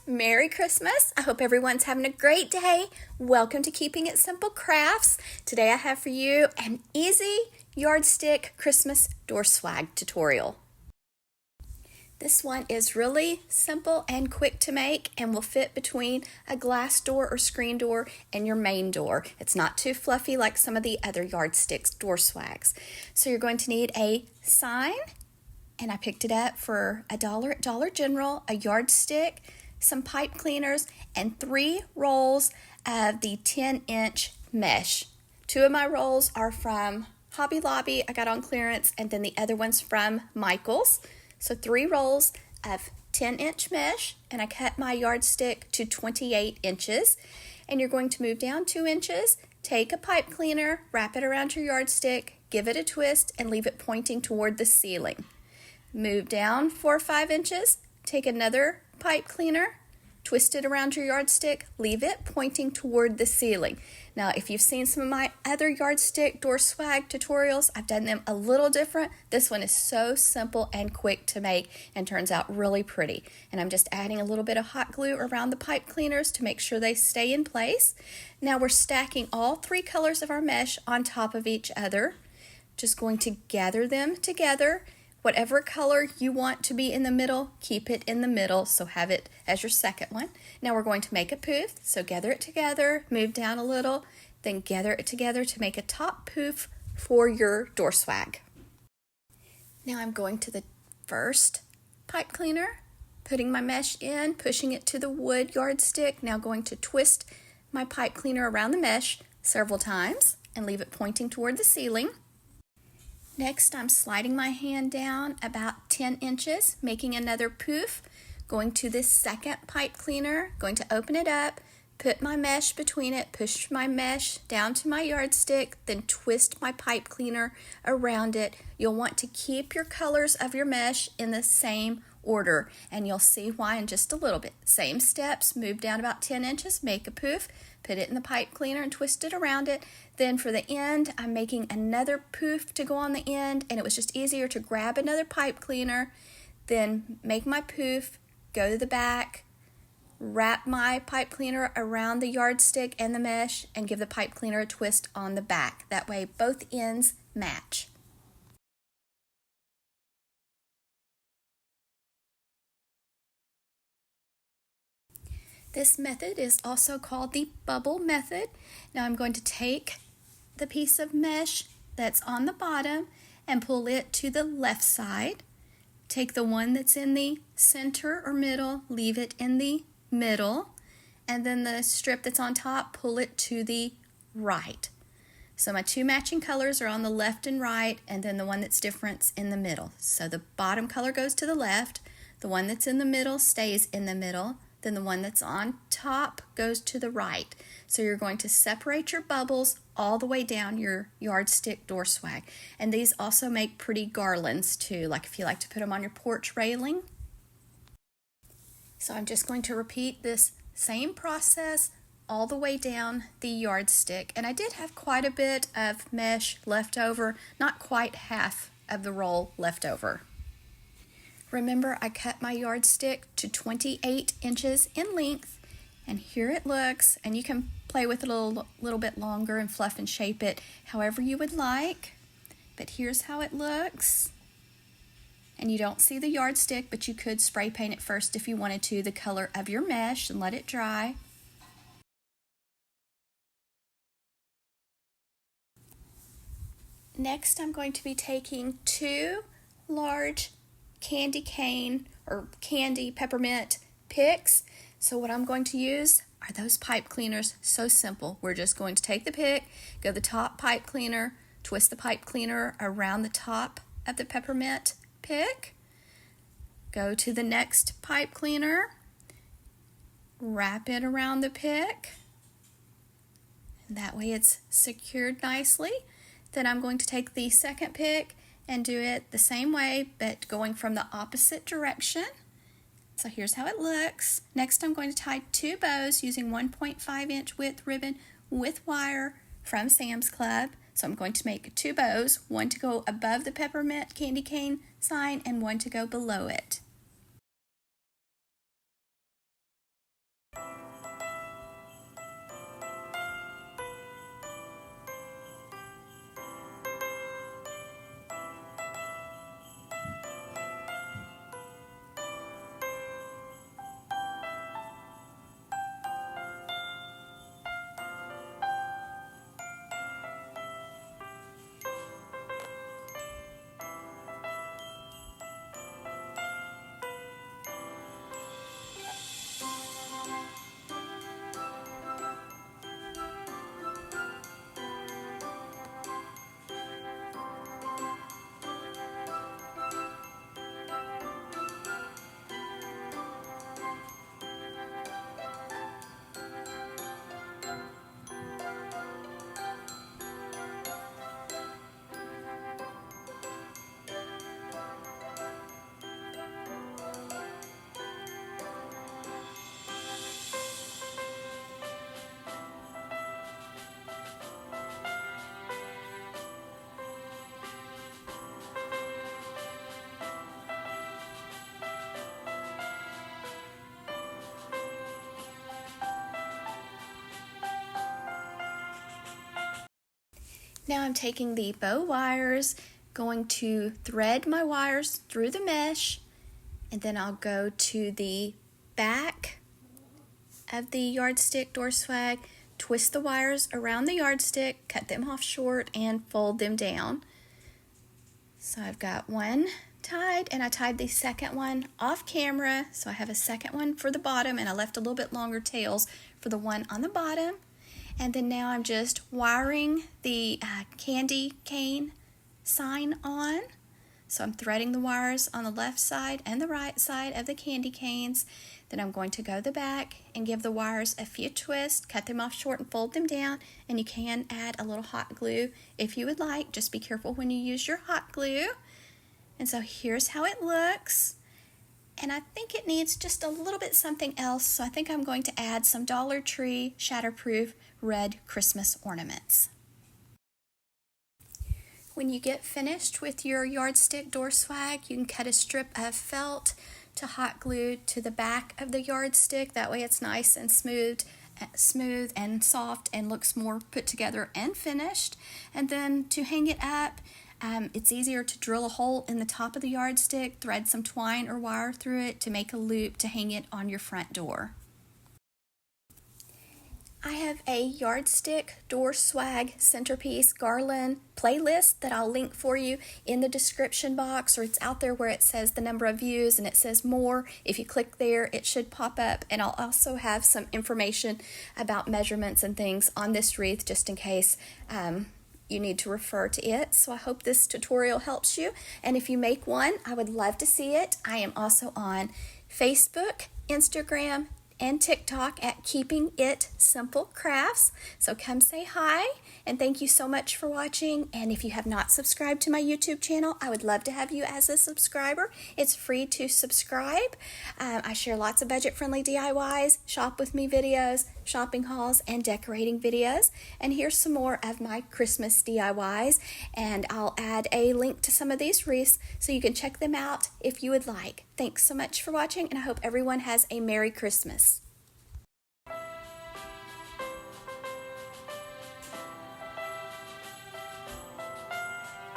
Merry Christmas. I hope everyone's having a great day. Welcome to Keeping It Simple Crafts. Today I have for you an easy yardstick Christmas door swag tutorial. This one is really simple and quick to make and will fit between a glass door or screen door and your main door. It's not too fluffy like some of the other yardsticks door swags. So you're going to need a sign, and I picked it up for $1 at Dollar General, a yardstick, some pipe cleaners, and 3 rolls of the 10-inch mesh. 2 of my rolls are from Hobby Lobby, I got on clearance, and then the other one's from Michael's. So 3 rolls of 10-inch mesh, and I cut my yardstick to 28 inches. And you're going to move down 2 inches, take a pipe cleaner, wrap it around your yardstick, give it a twist, and leave it pointing toward the ceiling. Move down 4 or 5 inches, take another pipe cleaner, twist it around your yardstick, leave it pointing toward the ceiling. Now, if you've seen some of my other yardstick door swag tutorials, I've done them a little different. This one is so simple and quick to make and turns out really pretty. And I'm just adding a little bit of hot glue around the pipe cleaners to make sure they stay in place. Now we're stacking all 3 colors of our mesh on top of each other. Just going to gather them together. Whatever color you want to be in the middle, keep it in the middle, so have it as your second one. Now we're going to make a poof, so gather it together, move down a little, then gather it together to make a top poof for your door swag. Now I'm going to the first pipe cleaner, putting my mesh in, pushing it to the wood yardstick, now going to twist my pipe cleaner around the mesh several times and leave it pointing toward the ceiling. Next, I'm sliding my hand down about 10 inches, making another poof, going to this second pipe cleaner, going to open it up, put my mesh between it, push my mesh down to my yardstick, then twist my pipe cleaner around it. You'll want to keep your colors of your mesh in the same order, and you'll see why in just a little bit. Same steps, move down about 10 inches, make a poof, put it in the pipe cleaner and twist it around it. Then for the end, I'm making another poof to go on the end, and it was just easier to grab another pipe cleaner, then make my poof, go to the back, wrap my pipe cleaner around the yardstick and the mesh, and give the pipe cleaner a twist on the back. That way both ends match. This method is also called the bubble method. Now I'm going to take the piece of mesh that's on the bottom and pull it to the left side. Take the one that's in the center or middle, leave it in the middle, and then the strip that's on top, pull it to the right. So my 2 matching colors are on the left and right, and then the one that's different's in the middle. So the bottom color goes to the left, the one that's in the middle stays in the middle, then the one that's on top goes to the right. So you're going to separate your bubbles all the way down your yardstick door swag. And these also make pretty garlands too, like if you like to put them on your porch railing. So I'm just going to repeat this same process all the way down the yardstick. And I did have quite a bit of mesh left over, not quite half of the roll left over. Remember, I cut my yardstick to 28 inches in length, and here it looks. And you can play with it a little bit longer and fluff and shape it however you would like. But here's how it looks. And you don't see the yardstick, but you could spray paint it first if you wanted to, the color of your mesh, and let it dry. Next, I'm going to be taking 2 large candy cane or candy peppermint picks. So what I'm going to use are those pipe cleaners. So simple. We're just going to take the pick, go to the top pipe cleaner, twist the pipe cleaner around the top of the peppermint pick, go to the next pipe cleaner, wrap it around the pick, and that way it's secured nicely. Then I'm going to take the second pick and do it the same way, but going from the opposite direction. So here's how it looks. Next, I'm going to tie 2 bows using 1.5-inch width ribbon with wire from Sam's Club. So I'm going to make 2 bows, one to go above the peppermint candy cane sign and one to go below it. Now I'm taking the bow wires, going to thread my wires through the mesh, and then I'll go to the back of the yardstick door swag, twist the wires around the yardstick, cut them off short, and fold them down. So I've got one tied, and I tied the second one off camera, so I have a second one for the bottom, and I left a little bit longer tails for the one on the bottom. And then now I'm just wiring the candy cane sign on. So I'm threading the wires on the left side and the right side of the candy canes. Then I'm going to go to the back and give the wires a few twists, cut them off short and fold them down. And you can add a little hot glue if you would like. Just be careful when you use your hot glue. And so here's how it looks. And I think it needs just a little bit something else. So I think I'm going to add some Dollar Tree shatterproof red Christmas ornaments. When you get finished with your yardstick door swag, you can cut a strip of felt to hot glue to the back of the yardstick. That way it's nice and smooth and soft and looks more put together and finished. And then to hang it up, it's easier to drill a hole in the top of the yardstick, thread some twine or wire through it to make a loop to hang it on your front door. I have a yardstick door swag centerpiece garland playlist that I'll link for you in the description box, or it's out there where it says the number of views and it says more. If you click there, it should pop up, and I'll also have some information about measurements and things on this wreath just in case you need to refer to it. So I hope this tutorial helps you, and if you make one, I would love to see it. I am also on Facebook, Instagram, and TikTok at Keeping It Simple Crafts. So come say hi, and thank you so much for watching. And if you have not subscribed to my YouTube channel, I would love to have you as a subscriber. It's free to subscribe. I share lots of budget-friendly DIYs, shop with me videos, shopping hauls, and decorating videos. And here's some more of my Christmas DIYs, and I'll add a link to some of these wreaths so you can check them out if you would like. Thanks so much for watching, and I hope everyone has a Merry Christmas.